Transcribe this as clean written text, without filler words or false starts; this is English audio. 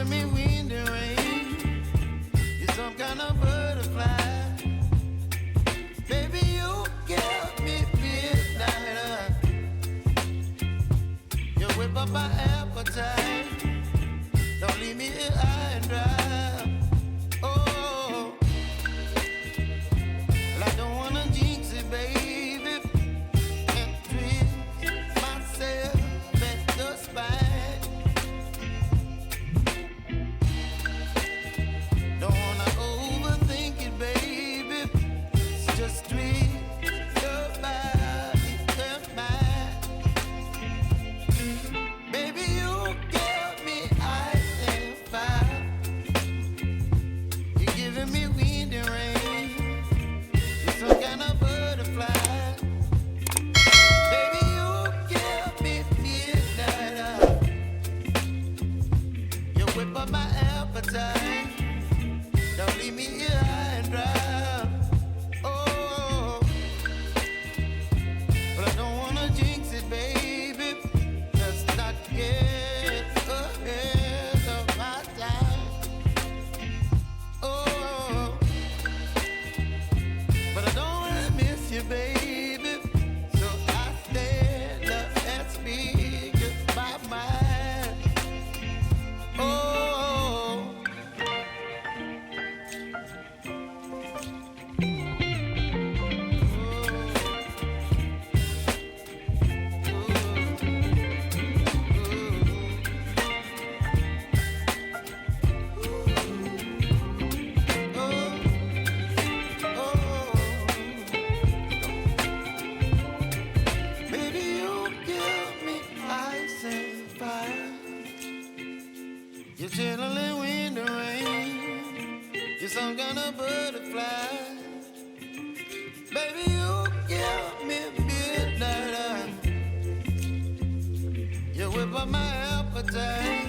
giving me wind and rain. You're some kind of butterfly. Baby, you give me midnight. You whip up my appetite. Don't leave me here high and dry. Oh, well, I don't wanna jinx it, baby, and twist myself at the spine. Don't wanna overthink it, baby. It's just twist your body and mine. Baby, you give me ice and fire. You're giving me wind and rain. You're some kind of butterfly. Baby, you give me midnight. You whip up my appetite. Don't leave me here high and dry. Oh, but I don't wanna jinx it, baby. Let's not get ahead of my time. Oh, but I don't wanna miss you, baby. So I stand up and speak my mind. Oh. Baby, you give me ice and fire. You're chilling wind and rain. You're some kind of butterfly. Baby, you give me midnight. You whip up my appetite.